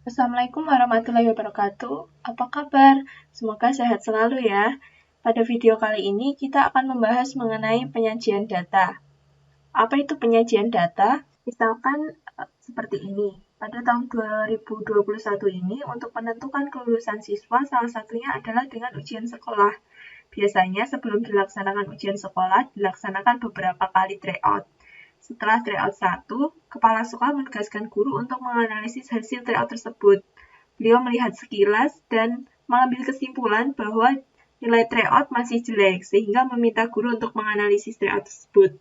Assalamualaikum warahmatullahi wabarakatuh. Apa kabar? Semoga sehat selalu ya. Pada video kali ini kita akan membahas mengenai penyajian data. Apa itu penyajian data? Misalkan seperti ini. Pada tahun 2021 ini, untuk menentukan kelulusan siswa, salah satunya adalah dengan ujian sekolah. Biasanya sebelum dilaksanakan ujian sekolah, dilaksanakan beberapa kali tryout. Setelah tryout 1, kepala sekolah menugaskan guru untuk menganalisis hasil tryout tersebut. Beliau melihat sekilas dan mengambil kesimpulan bahwa nilai tryout masih jelek, sehingga meminta guru untuk menganalisis tryout tersebut.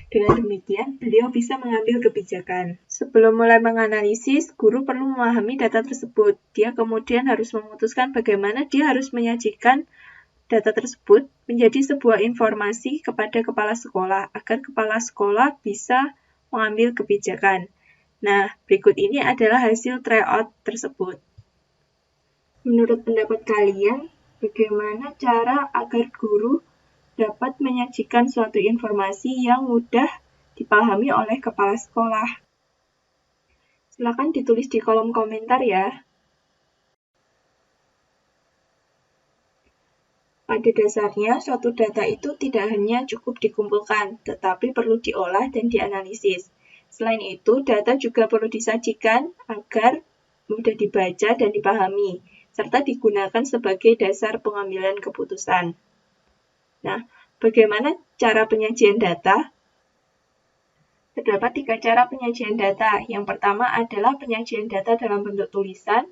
Dengan demikian, beliau bisa mengambil kebijakan. Sebelum mulai menganalisis, guru perlu memahami data tersebut. Dia kemudian harus memutuskan bagaimana dia harus menyajikan data tersebut menjadi sebuah informasi kepada kepala sekolah agar kepala sekolah bisa mengambil kebijakan. Nah, berikut ini adalah hasil tryout tersebut. Menurut pendapat kalian, bagaimana cara agar guru dapat menyajikan suatu informasi yang mudah dipahami oleh kepala sekolah? Silakan ditulis di kolom komentar ya. Pada dasarnya, suatu data itu tidak hanya cukup dikumpulkan, tetapi perlu diolah dan dianalisis. Selain itu, data juga perlu disajikan agar mudah dibaca dan dipahami, serta digunakan sebagai dasar pengambilan keputusan. Nah, bagaimana cara penyajian data? Terdapat 3 cara penyajian data. Yang pertama adalah penyajian data dalam bentuk tulisan,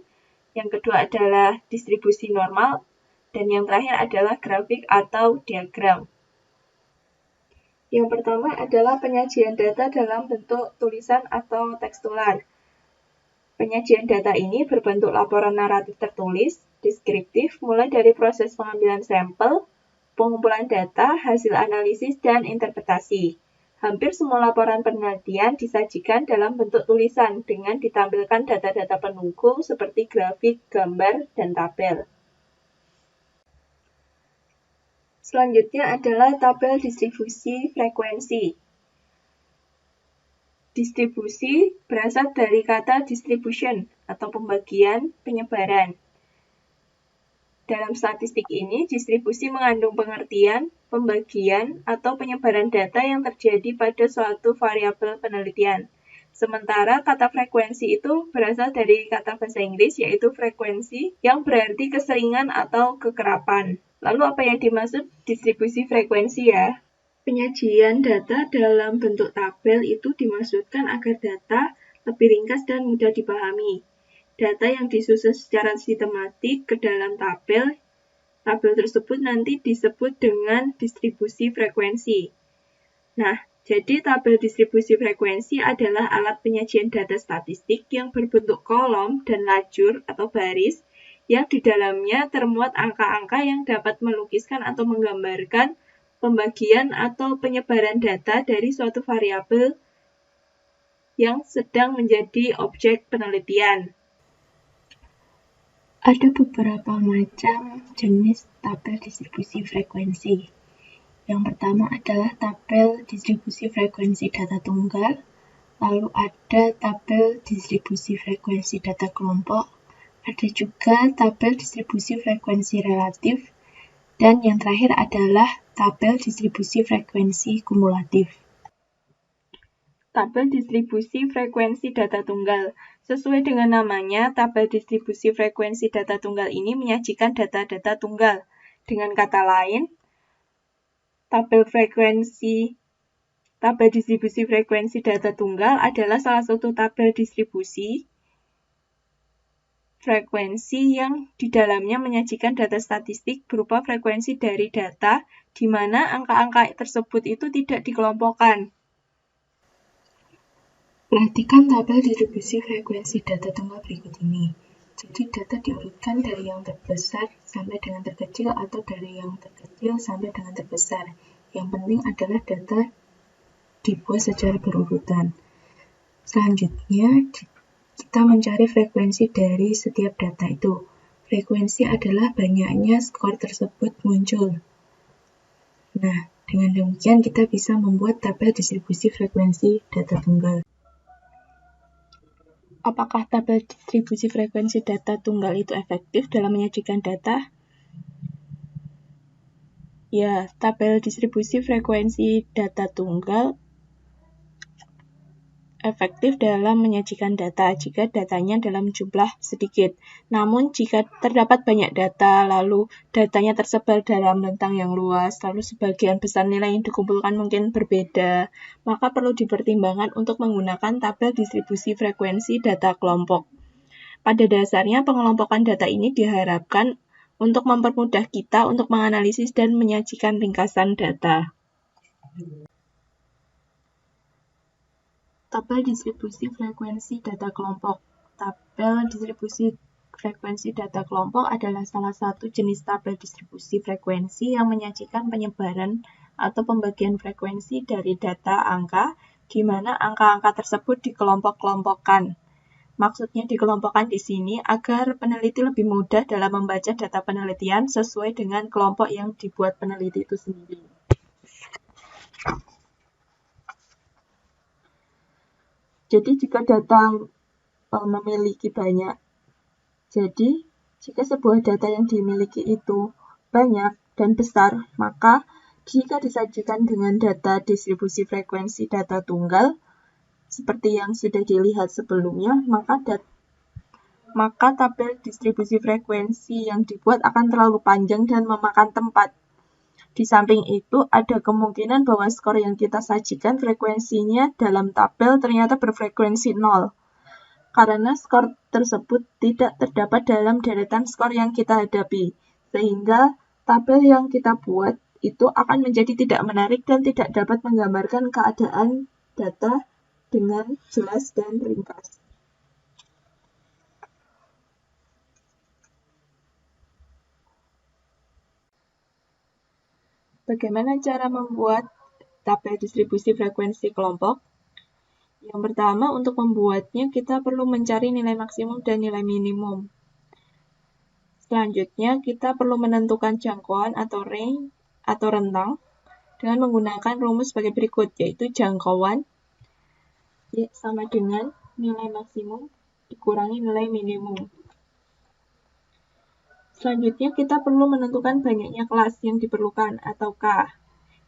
yang kedua adalah distribusi normal, dan yang terakhir adalah grafik atau diagram. Yang pertama adalah penyajian data dalam bentuk tulisan atau tekstual. Penyajian data ini berbentuk laporan naratif tertulis, deskriptif, mulai dari proses pengambilan sampel, pengumpulan data, hasil analisis, dan interpretasi. Hampir semua laporan penelitian disajikan dalam bentuk tulisan dengan ditampilkan data-data pendukung seperti grafik, gambar, dan tabel. Selanjutnya adalah tabel distribusi frekuensi. Distribusi berasal dari kata distribution atau pembagian, penyebaran. Dalam statistik ini, distribusi mengandung pengertian, pembagian, atau penyebaran data yang terjadi pada suatu variabel penelitian. Sementara kata frekuensi itu berasal dari kata bahasa Inggris, yaitu frekuensi, yang berarti keseringan atau kekerapan. Lalu apa yang dimaksud distribusi frekuensi ya? Penyajian data dalam bentuk tabel itu dimaksudkan agar data lebih ringkas dan mudah dipahami. Data yang disusun secara sistematik ke dalam tabel tersebut nanti disebut dengan distribusi frekuensi. Nah, jadi tabel distribusi frekuensi adalah alat penyajian data statistik yang berbentuk kolom dan lajur atau baris yang di dalamnya termuat angka-angka yang dapat melukiskan atau menggambarkan pembagian atau penyebaran data dari suatu variabel yang sedang menjadi objek penelitian. Ada beberapa macam jenis tabel distribusi frekuensi. Yang pertama adalah tabel distribusi frekuensi data tunggal, lalu ada tabel distribusi frekuensi data kelompok, ada juga tabel distribusi frekuensi relatif, dan yang terakhir adalah tabel distribusi frekuensi kumulatif. Tabel distribusi frekuensi data tunggal. Sesuai dengan namanya, tabel distribusi frekuensi data tunggal ini menyajikan data-data tunggal. Dengan kata lain, tabel distribusi frekuensi data tunggal adalah salah satu tabel distribusi frekuensi yang di dalamnya menyajikan data statistik berupa frekuensi dari data, di mana angka-angka tersebut itu tidak dikelompokkan. Perhatikan tabel distribusi frekuensi data tunggal berikut ini. Jadi data diurutkan dari yang terbesar sampai dengan terkecil atau dari yang terkecil sampai dengan terbesar. Yang penting adalah data dibuat secara berurutan. Selanjutnya, kita mencari frekuensi dari setiap data itu. Frekuensi adalah banyaknya skor tersebut muncul. Nah, dengan demikian kita bisa membuat tabel distribusi frekuensi data tunggal. Apakah tabel distribusi frekuensi data tunggal itu efektif dalam menyajikan data? Ya, tabel distribusi frekuensi data tunggal efektif dalam menyajikan data jika datanya dalam jumlah sedikit. Namun jika terdapat banyak data, lalu datanya tersebar dalam rentang yang luas, lalu sebagian besar nilai yang dikumpulkan mungkin berbeda, maka perlu dipertimbangkan untuk menggunakan tabel distribusi frekuensi data kelompok. Pada dasarnya, pengelompokan data ini diharapkan untuk mempermudah kita untuk menganalisis dan menyajikan ringkasan data. Tabel distribusi frekuensi data kelompok. Tabel distribusi frekuensi data kelompok adalah salah satu jenis tabel distribusi frekuensi yang menyajikan penyebaran atau pembagian frekuensi dari data angka, di mana angka-angka tersebut dikelompok-kelompokkan. Maksudnya dikelompokkan di sini agar peneliti lebih mudah dalam membaca data penelitian sesuai dengan kelompok yang dibuat peneliti itu sendiri. Jadi jika data memiliki banyak, jadi jika sebuah data yang dimiliki itu banyak dan besar, maka jika disajikan dengan data distribusi frekuensi data tunggal, seperti yang sudah dilihat sebelumnya, maka tabel distribusi frekuensi yang dibuat akan terlalu panjang dan memakan tempat. Di samping itu, ada kemungkinan bahwa skor yang kita sajikan frekuensinya dalam tabel ternyata berfrekuensi 0. Karena skor tersebut tidak terdapat dalam deretan skor yang kita hadapi. Sehingga tabel yang kita buat itu akan menjadi tidak menarik dan tidak dapat menggambarkan keadaan data dengan jelas dan ringkas. Bagaimana cara membuat tabel distribusi frekuensi kelompok? Yang pertama, untuk membuatnya kita perlu mencari nilai maksimum dan nilai minimum. Selanjutnya, kita perlu menentukan jangkauan atau range atau rentang dengan menggunakan rumus sebagai berikut, yaitu jangkauan sama dengan nilai maksimum dikurangi nilai minimum. Selanjutnya, kita perlu menentukan banyaknya kelas yang diperlukan, atau K.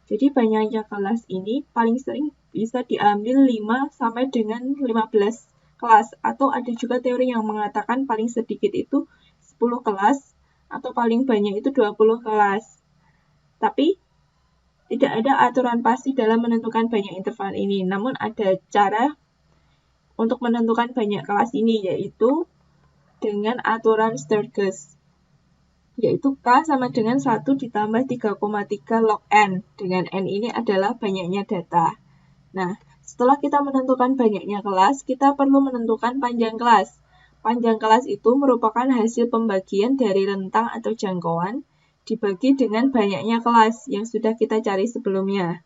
Jadi, banyaknya kelas ini paling sering bisa diambil 5 sampai dengan 15 kelas. Atau ada juga teori yang mengatakan paling sedikit itu 10 kelas, atau paling banyak itu 20 kelas. Tapi, tidak ada aturan pasti dalam menentukan banyak interval ini. Namun, ada cara untuk menentukan banyak kelas ini, yaitu dengan aturan Sturges, yaitu K sama dengan 1 ditambah 3,3 log N, dengan N ini adalah banyaknya data. Nah, setelah kita menentukan banyaknya kelas, kita perlu menentukan panjang kelas. Panjang kelas itu merupakan hasil pembagian dari rentang atau jangkauan dibagi dengan banyaknya kelas yang sudah kita cari sebelumnya.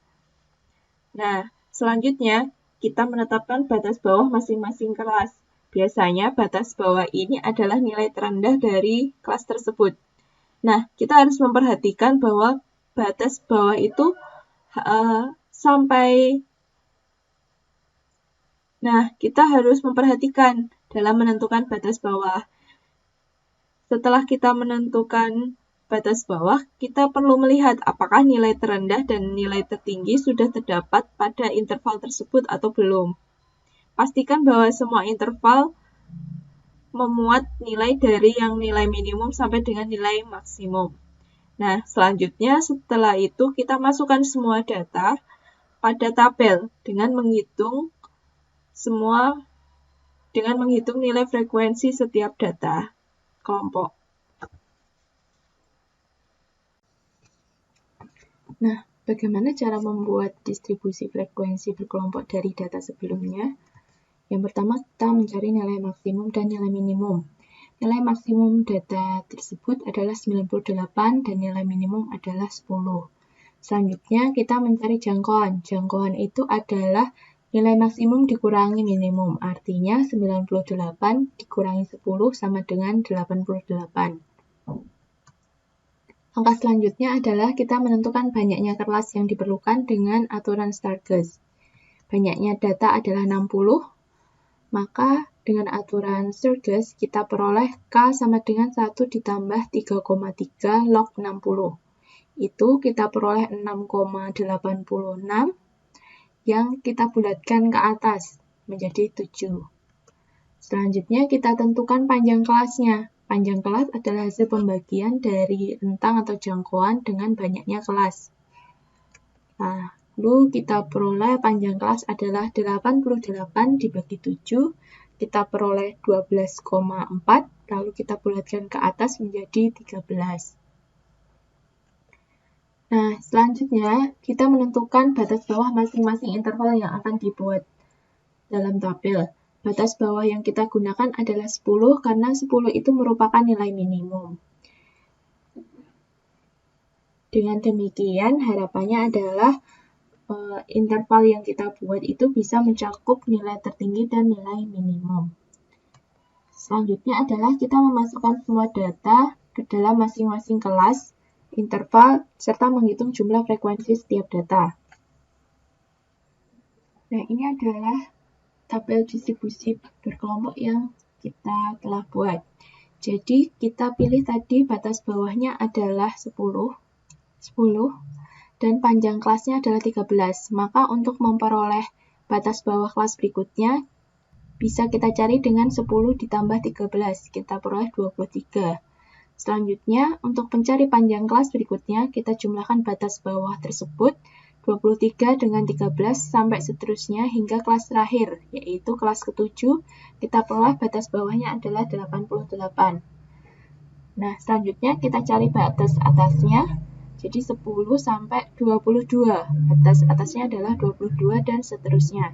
Nah, selanjutnya kita menetapkan batas bawah masing-masing kelas. Biasanya batas bawah ini adalah nilai terendah dari kelas tersebut. Nah, kita harus memperhatikan bahwa batas bawah itu kita harus memperhatikan dalam menentukan batas bawah. Setelah kita menentukan batas bawah, kita perlu melihat apakah nilai terendah dan nilai tertinggi sudah terdapat pada interval tersebut atau belum. Pastikan bahwa semua interval memuat nilai dari yang nilai minimum sampai dengan nilai maksimum. Nah, selanjutnya setelah itu kita masukkan semua data pada tabel dengan menghitung nilai frekuensi setiap data kelompok. Nah, bagaimana cara membuat distribusi frekuensi berkelompok dari data sebelumnya? Yang pertama, kita mencari nilai maksimum dan nilai minimum. Nilai maksimum data tersebut adalah 98 dan nilai minimum adalah 10. Selanjutnya, kita mencari jangkauan. Jangkauan itu adalah nilai maksimum dikurangi minimum. Artinya, 98 dikurangi 10 sama dengan 88. Angka selanjutnya adalah kita menentukan banyaknya kelas yang diperlukan dengan aturan Sturges. Banyaknya data adalah 60, maka dengan aturan Sturges, kita peroleh K sama dengan 1 ditambah 3,3 log 60. Itu kita peroleh 6,86 yang kita bulatkan ke atas menjadi 7. Selanjutnya kita tentukan panjang kelasnya. Panjang kelas adalah hasil pembagian dari rentang atau jangkauan dengan banyaknya kelas. Lalu kita peroleh panjang kelas adalah 88 dibagi 7. Kita peroleh 12,4, lalu kita bulatkan ke atas menjadi 13. Nah, selanjutnya kita menentukan batas bawah masing-masing interval yang akan dibuat dalam tabel. Batas bawah yang kita gunakan adalah 10 karena 10 itu merupakan nilai minimum. Dengan demikian, harapannya adalah interval yang kita buat itu bisa mencakup nilai tertinggi dan nilai minimum. Selanjutnya adalah kita memasukkan semua data ke dalam masing-masing kelas, interval, serta menghitung jumlah frekuensi setiap data. Nah, ini adalah tabel distribusi berkelompok yang kita telah buat. Jadi, kita pilih tadi batas bawahnya adalah 10, dan panjang kelasnya adalah 13. Maka untuk memperoleh batas bawah kelas berikutnya, bisa kita cari dengan 10 ditambah 13, kita peroleh 23. Selanjutnya, untuk mencari panjang kelas berikutnya, kita jumlahkan batas bawah tersebut, 23 dengan 13 sampai seterusnya hingga kelas terakhir, yaitu kelas ke-7, kita peroleh batas bawahnya adalah 88. Nah, selanjutnya kita cari batas atasnya, jadi 10 sampai 22. Batas atasnya adalah 22 dan seterusnya.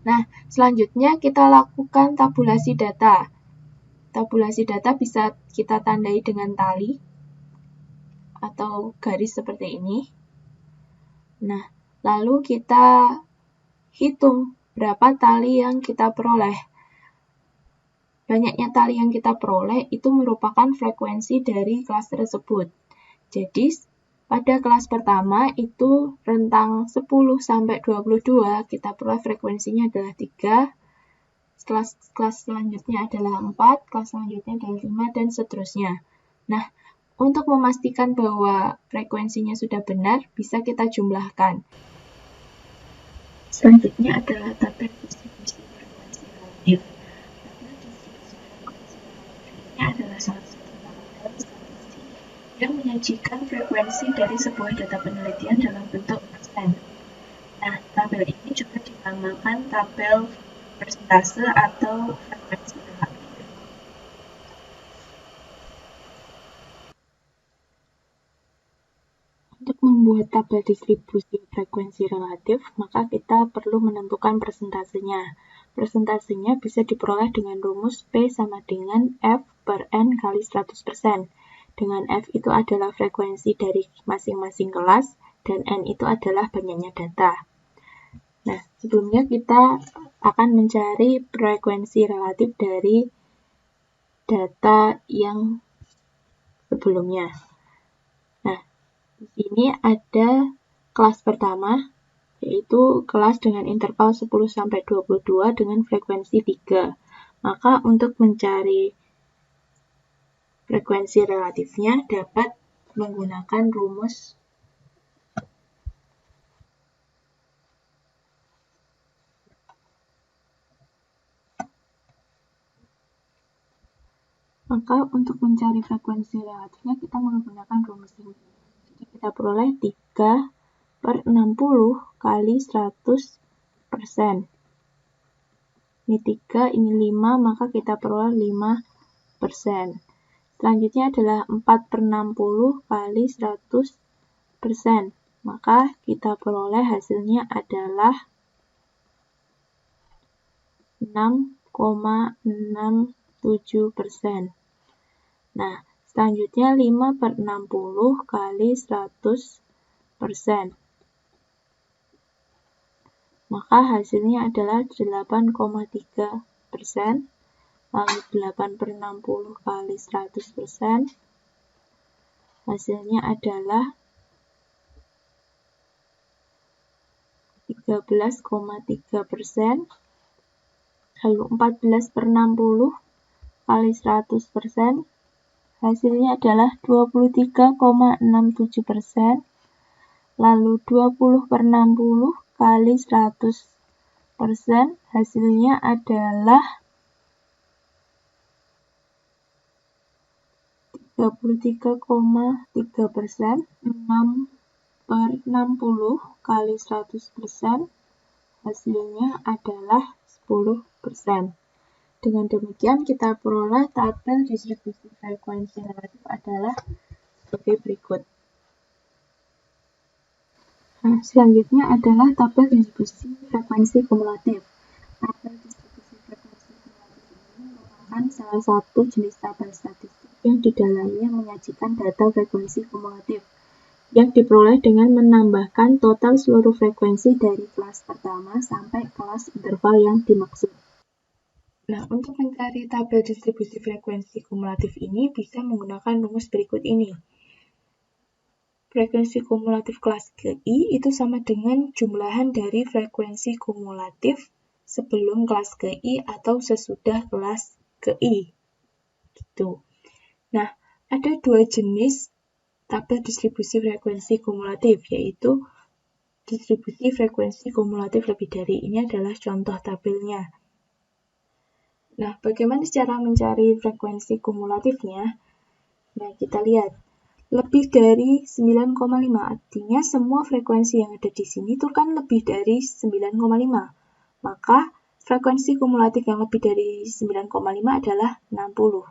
Nah, selanjutnya kita lakukan tabulasi data. Tabulasi data bisa kita tandai dengan tali atau garis seperti ini. Nah, lalu kita hitung berapa tali yang kita peroleh. Banyaknya tali yang kita peroleh itu merupakan frekuensi dari kelas tersebut. Jadi, pada kelas pertama itu rentang 10 sampai 22, kita peroleh frekuensinya adalah 3. Kelas selanjutnya adalah 4, kelas selanjutnya adalah 5, dan seterusnya. Nah, untuk memastikan bahwa frekuensinya sudah benar, bisa kita jumlahkan. Selanjutnya adalah tabel distribusi frekuensi relatif. Tabel distribusi frekuensi relatif ini adalah salah satu tabel statistik yang menyajikan frekuensi dari sebuah data penelitian dalam bentuk persen. Nah, tabel ini juga dinamakan tabel persentase atau frekuensi relatif. Untuk membuat tabel distribusi frekuensi relatif, maka kita perlu menentukan persentasenya. Persentasenya bisa diperoleh dengan rumus P sama dengan F per N kali 100%. Dengan F itu adalah frekuensi dari masing-masing kelas, dan N itu adalah banyaknya data. Nah, sebelumnya kita akan mencari frekuensi relatif dari data yang sebelumnya. Nah, di sini ada kelas pertama, yaitu kelas dengan interval 10 sampai 22 dengan frekuensi 3. Maka untuk mencari frekuensi relatifnya dapat menggunakan rumus kita menggunakan rumus ini. Jadi kita peroleh 3 per 60 kali 100%. Ini 3, ini 5, maka kita peroleh 5%. Selanjutnya adalah 4 per 60 kali 100%. Maka kita peroleh hasilnya adalah 6,67%. Nah, selanjutnya 5 per 60 kali 100%. Maka hasilnya adalah 8,3%. Lalu 8 per 60 kali 100%. Hasilnya adalah 13,3%. Lalu 14/60 kali 100%, hasilnya adalah 23,67%. Lalu 20/60 kali 100%, hasilnya adalah 33,3%. 6/60 kali 100%, hasilnya adalah 10%. Dengan demikian, kita peroleh tabel distribusi frekuensi relatif adalah sebagai berikut. Nah, selanjutnya adalah tabel distribusi frekuensi kumulatif. Tabel distribusi frekuensi kumulatif ini merupakan salah satu jenis tabel statistik yang di dalamnya menyajikan data frekuensi kumulatif yang diperoleh dengan menambahkan total seluruh frekuensi dari kelas pertama sampai kelas interval yang dimaksud. Nah, untuk mencari tabel distribusi frekuensi kumulatif ini bisa menggunakan rumus berikut ini. Frekuensi kumulatif kelas GI itu sama dengan jumlahan dari frekuensi kumulatif sebelum kelas GI atau sesudah kelas GI. Gitu. Nah, ada dua jenis tabel distribusi frekuensi kumulatif, yaitu distribusi frekuensi kumulatif lebih dari. Ini adalah contoh tabelnya. Nah, bagaimana cara mencari frekuensi kumulatifnya? Nah, kita lihat. Lebih dari 9,5, artinya semua frekuensi yang ada di sini itu kan lebih dari 9,5. Maka frekuensi kumulatif yang lebih dari 9,5 adalah 60.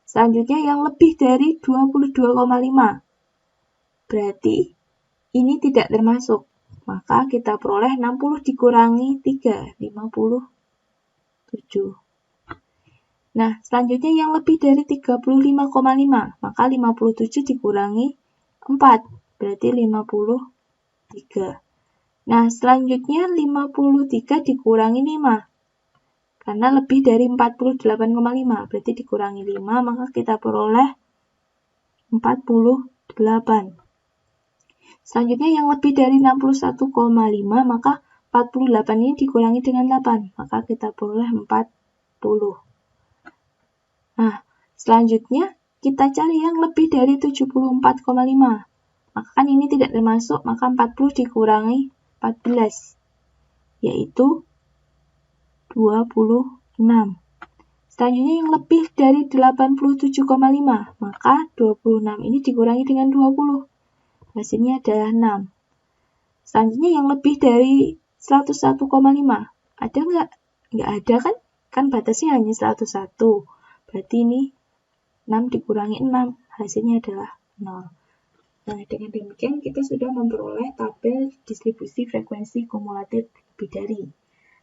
Selanjutnya yang lebih dari 22,5. Berarti ini tidak termasuk. Maka kita peroleh 60 dikurangi 3, 57. Nah, selanjutnya yang lebih dari 35,5, maka 57 dikurangi 4, berarti 53. Nah, selanjutnya 53 dikurangi 5, karena lebih dari 48,5, berarti dikurangi 5, maka kita peroleh 48. Selanjutnya yang lebih dari 61,5, maka 48 ini dikurangi dengan 8, maka kita peroleh 40. Nah, selanjutnya kita cari yang lebih dari 74,5. Maka kan ini tidak termasuk, maka 40 dikurangi 14, yaitu 26. Selanjutnya yang lebih dari 87,5, maka 26 ini dikurangi dengan 20. Hasilnya adalah 6. Selanjutnya yang lebih dari 101,5. Ada nggak? Nggak ada kan? Kan batasnya hanya 101. Berarti ini 6 dikurangi 6. Hasilnya adalah 0. Nah, dengan demikian kita sudah memperoleh tabel distribusi frekuensi kumulatif lebih dari.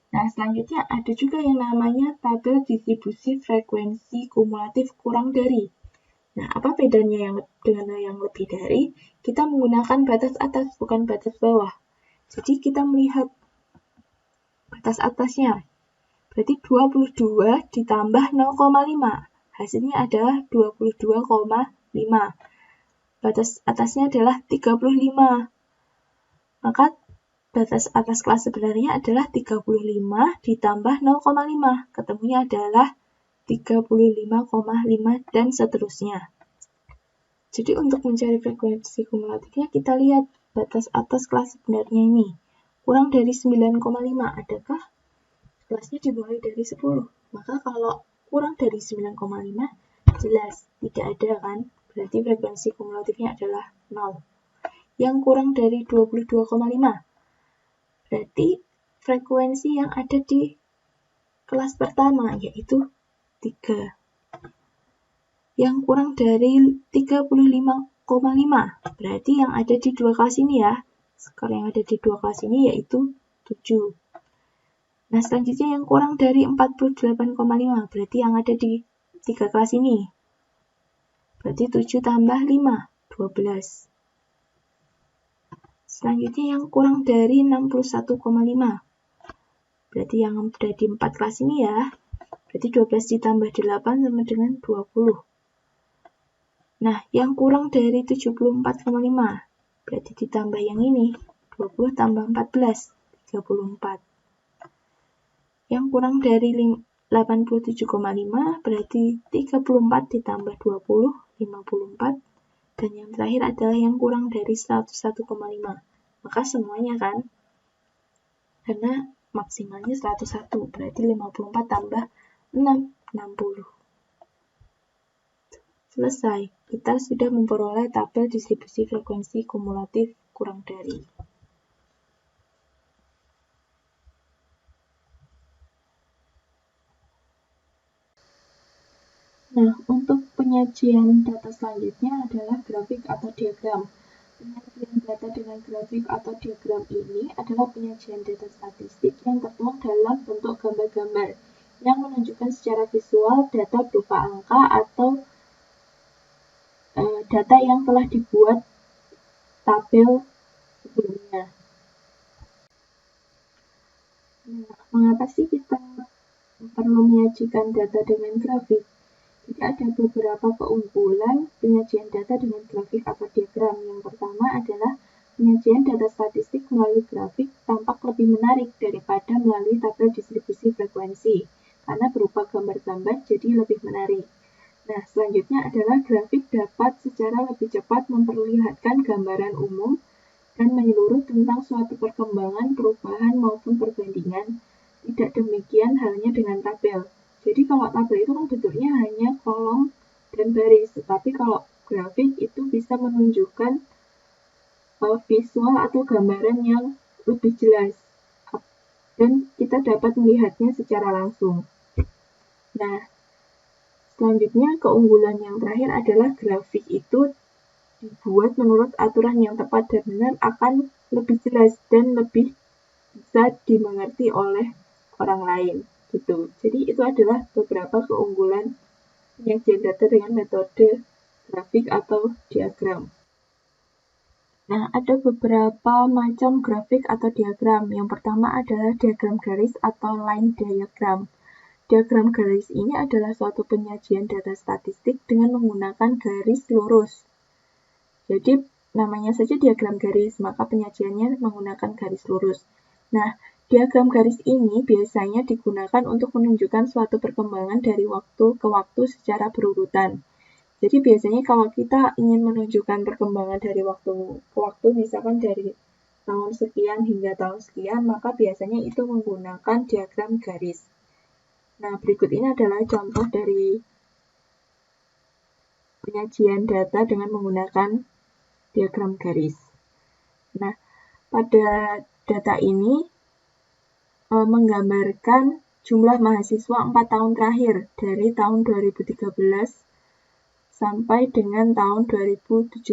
Nah, selanjutnya ada juga yang namanya tabel distribusi frekuensi kumulatif kurang dari. Nah, apa bedanya dengan yang lebih dari? Kita menggunakan batas atas, bukan batas bawah. Jadi, kita melihat batas atasnya. Berarti 22 ditambah 0,5. Hasilnya adalah 22,5. Batas atasnya adalah 35. Maka batas atas kelas sebenarnya adalah 35 ditambah 0,5. Ketemunya adalah 35,5 dan seterusnya. Jadi untuk mencari frekuensi kumulatifnya kita lihat batas atas kelas sebenarnya ini. Kurang dari 9,5. Adakah? Kelasnya dimulai dari 10. Maka kalau kurang dari 9,5 jelas tidak ada kan? Berarti frekuensi kumulatifnya adalah 0. Yang kurang dari 22,5. Berarti frekuensi yang ada di kelas pertama yaitu 3. Yang kurang dari 35,5. Berarti yang ada di dua kelas ini ya. Skor yang ada di dua kelas ini yaitu 7. Nah, selanjutnya yang kurang dari 48,5. Berarti yang ada di 3 kelas ini. Berarti 7 tambah 5, 12. Selanjutnya yang kurang dari 61,5. Berarti yang ada di 4 kelas ini ya. Berarti 12 ditambah 8 sama dengan 20. Nah, yang kurang dari 74,5. Berarti ditambah yang ini. 20 tambah 14, 34. Yang kurang dari 87,5 berarti 34 ditambah 20, 54. Dan yang terakhir adalah yang kurang dari 101,5. Maka semuanya kan, karena maksimalnya 101, berarti 54 tambah 6, 60. Selesai, kita sudah memperoleh tabel distribusi frekuensi kumulatif kurang dari. Nah, untuk penyajian data selanjutnya adalah grafik atau diagram. Penyajian data dengan grafik atau diagram ini adalah penyajian data statistik yang tertuang dalam bentuk gambar-gambar yang menunjukkan secara visual data berupa angka atau data yang telah dibuat tabel sebelumnya. Nah, mengapa sih kita perlu menyajikan data dengan grafik? Jadi ada beberapa keunggulan penyajian data dengan grafik atau diagram. Yang pertama adalah penyajian data statistik melalui grafik tampak lebih menarik daripada melalui tabel distribusi frekuensi, karena berupa gambar-gambar jadi lebih menarik. Nah, selanjutnya adalah grafik dapat secara lebih cepat memperlihatkan gambaran umum dan menyeluruh tentang suatu perkembangan, perubahan, maupun perbandingan. Tidak demikian halnya dengan tabel. Jadi kalau tabel itu kan bentuknya hanya kolom dan baris, tetapi kalau grafik itu bisa menunjukkan visual atau gambaran yang lebih jelas dan kita dapat melihatnya secara langsung. Nah, selanjutnya keunggulan yang terakhir adalah grafik itu dibuat menurut aturan yang tepat dan benar akan lebih jelas dan lebih bisa dimengerti oleh orang lain. Gitu. Jadi itu adalah beberapa keunggulan penyajian data dengan metode grafik atau diagram. Nah, ada beberapa macam grafik atau diagram. Yang pertama adalah diagram garis atau line diagram. Diagram garis ini adalah suatu penyajian data statistik dengan menggunakan garis lurus. Jadi, namanya saja diagram garis, maka penyajiannya menggunakan garis lurus. Nah, diagram garis ini biasanya digunakan untuk menunjukkan suatu perkembangan dari waktu ke waktu secara berurutan. Jadi biasanya kalau kita ingin menunjukkan perkembangan dari waktu ke waktu, misalkan dari tahun sekian hingga tahun sekian, maka biasanya itu menggunakan diagram garis. Nah, berikut ini adalah contoh dari penyajian data dengan menggunakan diagram garis. Nah, pada data ini menggambarkan jumlah mahasiswa 4 tahun terakhir dari tahun 2013 sampai dengan tahun 2017.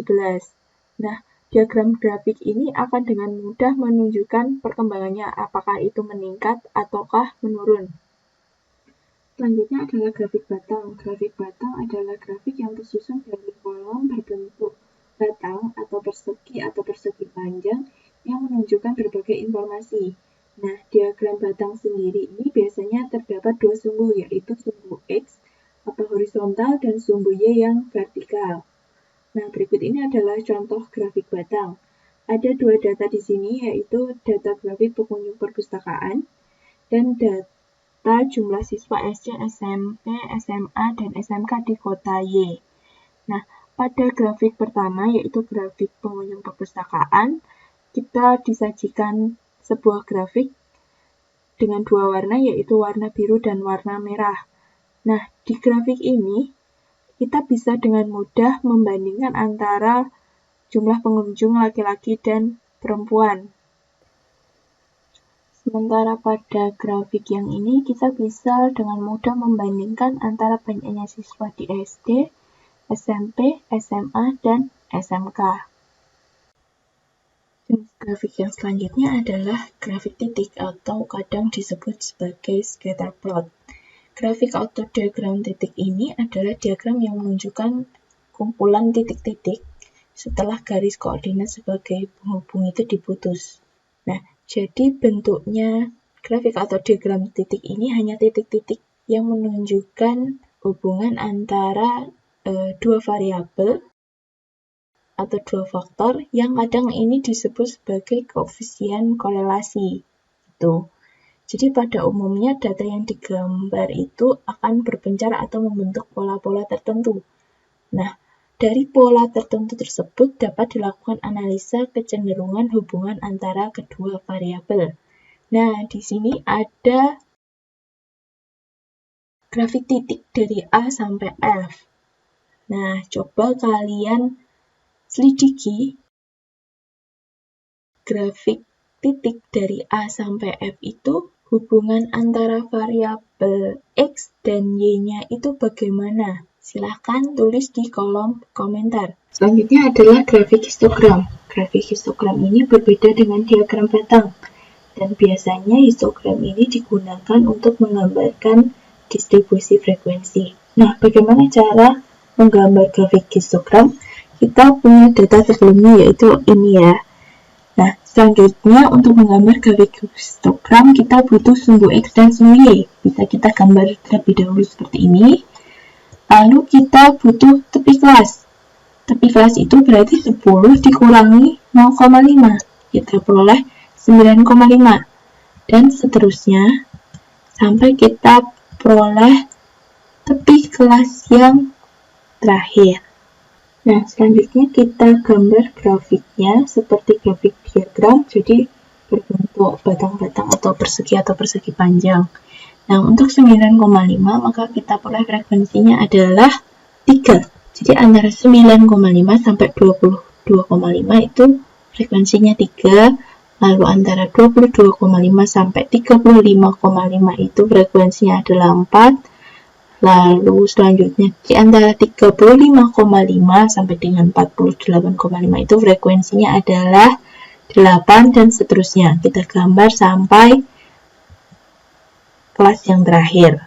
Nah, diagram grafik ini akan dengan mudah menunjukkan perkembangannya, apakah itu meningkat ataukah menurun. Selanjutnya adalah grafik batang. Grafik batang adalah grafik yang tersusun dari kolom berbentuk batang atau persegi panjang yang menunjukkan berbagai informasi. Nah, diagram batang sendiri ini biasanya terdapat dua sumbu, yaitu sumbu X atau horizontal dan sumbu Y yang vertikal. Nah, berikut ini adalah contoh grafik batang. Ada dua data di sini, yaitu data grafik pengunjung perpustakaan dan data jumlah siswa SD, SMP, SMA, dan SMK di kota Y. Nah, pada grafik pertama, yaitu grafik pengunjung perpustakaan, kita disajikan sebuah grafik dengan dua warna, yaitu warna biru dan warna merah. Nah, di grafik ini, kita bisa dengan mudah membandingkan antara jumlah pengunjung laki-laki dan perempuan. Sementara pada grafik yang ini, kita bisa dengan mudah membandingkan antara banyaknya siswa di SD, SMP, SMA, dan SMK. Jenis grafik yang selanjutnya adalah grafik titik atau kadang disebut sebagai scatter plot. Grafik atau diagram titik ini adalah diagram yang menunjukkan kumpulan titik-titik setelah garis koordinat sebagai penghubung itu diputus. Nah, jadi bentuknya grafik atau diagram titik ini hanya titik-titik yang menunjukkan hubungan antara dua variabel atau dua faktor yang kadang ini disebut sebagai koefisien korelasi. Gitu. Jadi pada umumnya data yang digambar itu akan berpencar atau membentuk pola-pola tertentu. Nah, dari pola tertentu tersebut dapat dilakukan analisa kecenderungan hubungan antara kedua variabel. Nah, di sini ada grafik titik dari A sampai F. Nah, coba kalian selidiki grafik titik dari A sampai F itu hubungan antara variabel X dan Y-nya itu bagaimana? Silahkan tulis di kolom komentar. Selanjutnya adalah grafik histogram. Grafik histogram ini berbeda dengan diagram batang. Dan biasanya histogram ini digunakan untuk menggambarkan distribusi frekuensi. Nah, bagaimana cara menggambar grafik histogram? Kita punya data sebelumnya yaitu ini ya. Nah, selanjutnya untuk menggambar grafik histogram kita butuh sumbu X dan sumbu Y. Bisa kita gambar terlebih dahulu seperti ini. Lalu kita butuh tepi kelas. Tepi kelas itu berarti 10 dikurangi 0,5. Kita peroleh 9,5. Dan seterusnya sampai kita peroleh tepi kelas yang terakhir. Nah, selanjutnya kita gambar grafiknya seperti grafik diagram, jadi berbentuk batang-batang atau persegi panjang. Nah, untuk 9,5 maka kita peroleh frekuensinya adalah 3. Jadi antara 9,5 sampai 22,5 itu frekuensinya 3, lalu antara 22,5 sampai 35,5 itu frekuensinya adalah 4. Lalu selanjutnya di antara 35,5 sampai dengan 48,5 itu frekuensinya adalah 8 dan seterusnya. Kita gambar sampai kelas yang terakhir.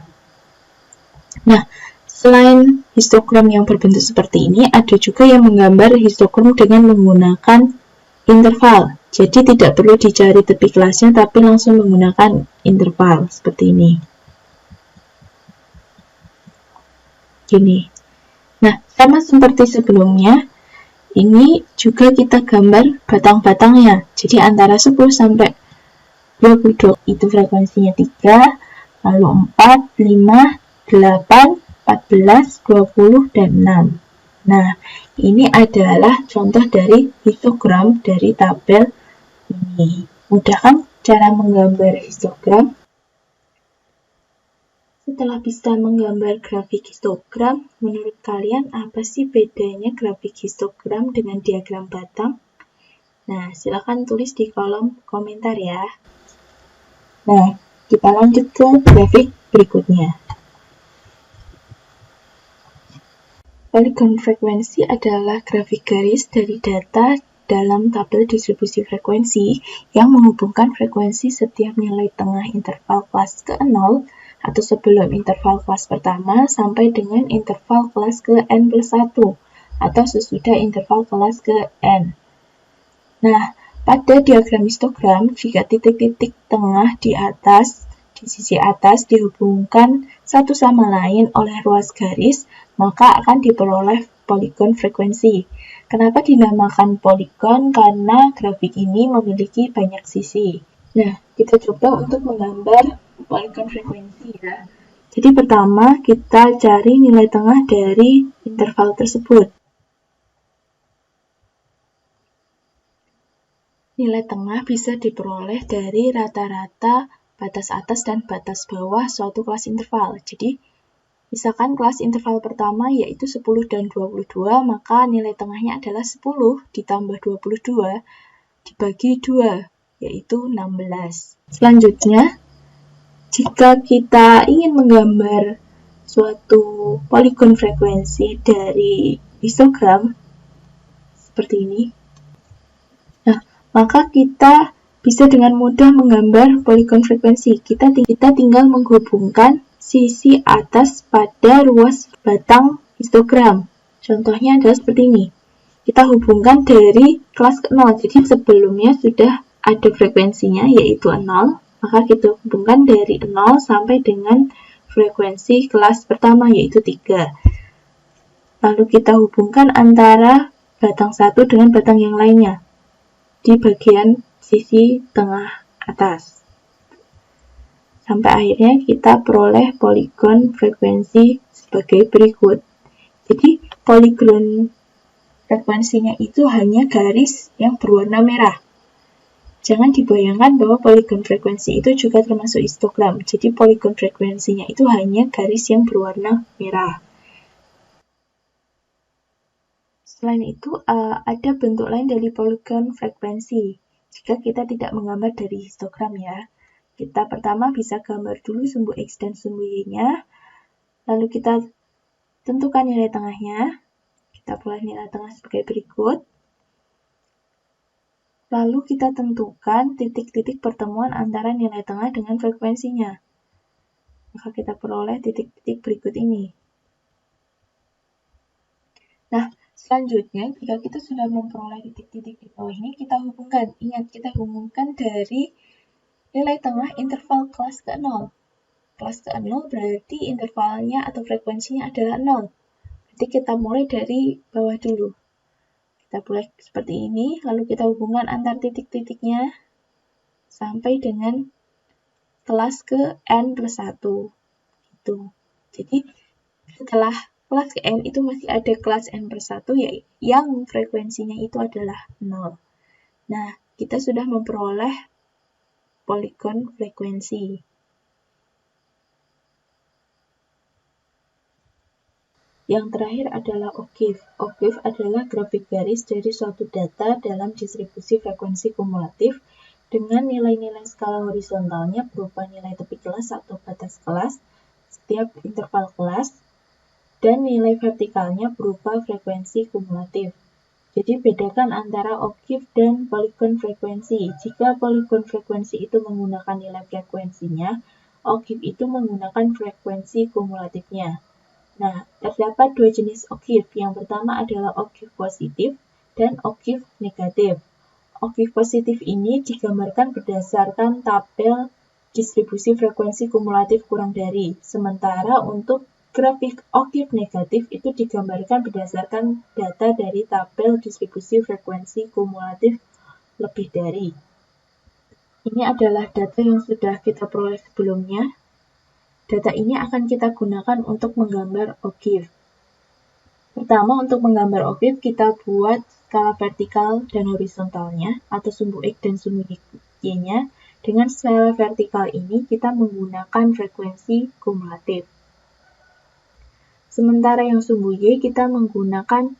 Nah, selain histogram yang berbentuk seperti ini, ada juga yang menggambar histogram dengan menggunakan interval. Jadi tidak perlu dicari tepi kelasnya, tapi langsung menggunakan interval seperti ini. Gini. Nah, sama seperti sebelumnya, ini juga kita gambar batang-batangnya. Jadi antara 10 sampai 22 itu frekuensinya 3, lalu 4, 5, 8, 14, 20, dan 6. Nah, ini adalah contoh dari histogram dari tabel ini. Mudah kan cara menggambar histogram? Setelah bisa menggambar grafik histogram, menurut kalian apa sih bedanya grafik histogram dengan diagram batang? Nah, silakan tulis di kolom komentar ya. Nah, kita lanjut ke grafik berikutnya. Polygon frekuensi adalah grafik garis dari data dalam tabel distribusi frekuensi yang menghubungkan frekuensi setiap nilai tengah interval kelas ke-0 atau sebelum interval kelas pertama sampai dengan interval kelas ke N+1 atau sesudah interval kelas ke N. Nah, pada diagram histogram, jika titik-titik tengah di sisi atas dihubungkan satu sama lain oleh ruas garis, maka akan diperoleh poligon frekuensi. Kenapa dinamakan poligon? Karena grafik ini memiliki banyak sisi. Nah, kita coba untuk menggambar poligon frekuensi ya. Jadi pertama kita cari nilai tengah dari interval tersebut. Nilai tengah bisa diperoleh dari rata-rata batas atas dan batas bawah suatu kelas interval. Jadi misalkan kelas interval pertama yaitu 10 dan 22, maka nilai tengahnya adalah 10 ditambah 22 dibagi 2, yaitu 16. Selanjutnya, jika kita ingin menggambar suatu poligon frekuensi dari histogram seperti ini, nah, maka kita bisa dengan mudah menggambar poligon frekuensi. Kita tinggal menghubungkan sisi atas pada ruas batang histogram. Contohnya adalah seperti ini. Kita hubungkan dari kelas ke-0. Jadi sebelumnya sudah ada frekuensinya yaitu 0. Maka kita hubungkan dari 0 sampai dengan frekuensi kelas pertama yaitu 3. Lalu kita hubungkan antara batang satu dengan batang yang lainnya di bagian sisi tengah atas. Sampai akhirnya kita peroleh poligon frekuensi sebagai berikut. Jadi poligon frekuensinya itu hanya garis yang berwarna merah. Jangan dibayangkan bahwa poligon frekuensi itu juga termasuk histogram. Jadi poligon frekuensinya itu hanya garis yang berwarna merah. Selain itu, ada bentuk lain dari poligon frekuensi. Jika kita tidak menggambar dari histogram ya. Kita pertama bisa gambar dulu sumbu X dan sumbu Y-nya. Lalu kita tentukan nilai tengahnya. Kita peroleh nilai tengah sebagai berikut. Lalu kita tentukan titik-titik pertemuan antara nilai tengah dengan frekuensinya. Maka kita peroleh titik-titik berikut ini. Nah, selanjutnya, jika kita sudah memperoleh titik-titik di bawah ini, kita hubungkan. Ingat, kita hubungkan dari nilai tengah interval kelas ke-0. Kelas ke-0 berarti intervalnya atau frekuensinya adalah 0. Berarti kita mulai dari bawah dulu. Kita mulai seperti ini, lalu kita hubungkan antar titik-titiknya sampai dengan kelas ke N plus 1. Gitu. Jadi, setelah kelas ke N itu masih ada kelas N plus 1 ya, yang frekuensinya itu adalah 0. Nah, kita sudah memperoleh poligon frekuensi. Yang terakhir adalah OGIF. OGIF adalah grafik garis dari suatu data dalam distribusi frekuensi kumulatif dengan nilai-nilai skala horizontalnya berupa nilai tepi kelas atau batas kelas setiap interval kelas, dan nilai vertikalnya berupa frekuensi kumulatif. Jadi bedakan antara OGIF dan poligon frekuensi. Jika poligon frekuensi itu menggunakan nilai frekuensinya, OGIF itu menggunakan frekuensi kumulatifnya. Nah, terdapat dua jenis OGIF. Yang pertama adalah OGIF positif dan OGIF negatif. OGIF positif ini digambarkan berdasarkan tabel distribusi frekuensi kumulatif kurang dari. Sementara untuk grafik OGIF negatif itu digambarkan berdasarkan data dari tabel distribusi frekuensi kumulatif lebih dari. Ini adalah data yang sudah kita peroleh sebelumnya. Data ini akan kita gunakan untuk menggambar OGIF. Pertama, untuk menggambar OGIF, kita buat skala vertikal dan horizontalnya, atau sumbu X dan sumbu Y-nya. Dengan skala vertikal ini, kita menggunakan frekuensi kumulatif. Sementara yang sumbu Y, kita menggunakan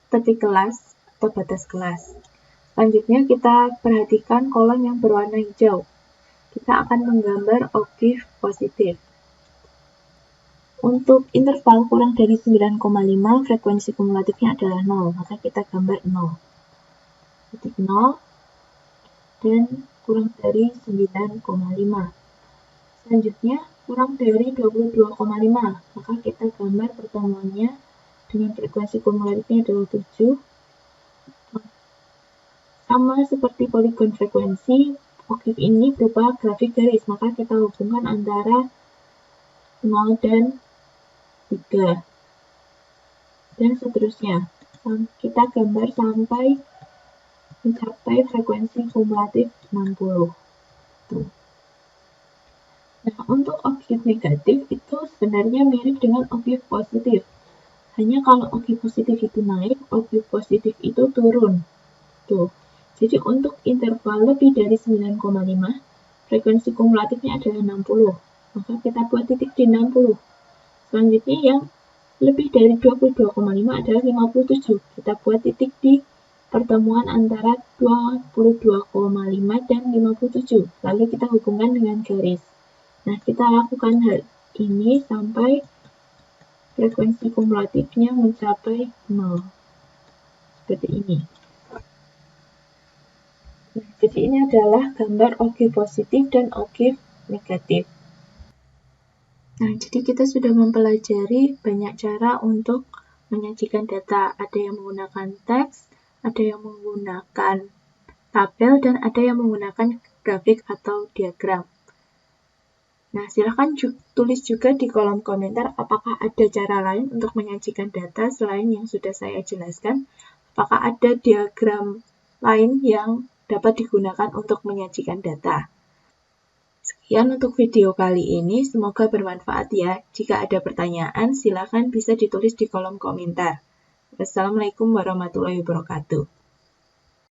tepi kelas atau batas kelas. Selanjutnya, kita perhatikan kolom yang berwarna hijau. Kita akan menggambar OGIF positif. Untuk interval kurang dari 9,5, frekuensi kumulatifnya adalah 0, maka kita gambar 0. Titik 0 dan kurang dari 9,5. Selanjutnya, kurang dari 22,5, maka kita gambar pertemuannya dengan frekuensi kumulatifnya adalah 7. Sama seperti poligon frekuensi, OGIF ini berupa grafik garis, maka kita hubungkan antara 0 dan 3. Dan seterusnya. Kita gambar sampai mencapai frekuensi kumulatif 60. Tuh. Nah, untuk OGIF negatif itu sebenarnya mirip dengan OGIF positif. Hanya kalau OGIF positif itu naik, OGIF positif itu turun. Tuh. Jadi untuk interval lebih dari 9,5, frekuensi kumulatifnya adalah 60. Maka kita buat titik di 60. Selanjutnya yang lebih dari 22,5 adalah 57. Kita buat titik di pertemuan antara 22,5 dan 57. Lalu kita hubungkan dengan garis. Nah, kita lakukan hal ini sampai frekuensi kumulatifnya mencapai 0. Seperti ini. Nah, jadi ini adalah gambar OGIF positif dan OGIF negatif. Nah, jadi kita sudah mempelajari banyak cara untuk menyajikan data. Ada yang menggunakan teks, ada yang menggunakan tabel, dan ada yang menggunakan grafik atau diagram. Nah, silahkan tulis juga di kolom komentar apakah ada cara lain untuk menyajikan data selain yang sudah saya jelaskan. Apakah ada diagram lain yang dapat digunakan untuk menyajikan data. Sekian untuk video kali ini, semoga bermanfaat ya. Jika ada pertanyaan, silakan bisa ditulis di kolom komentar. Wassalamualaikum warahmatullahi wabarakatuh.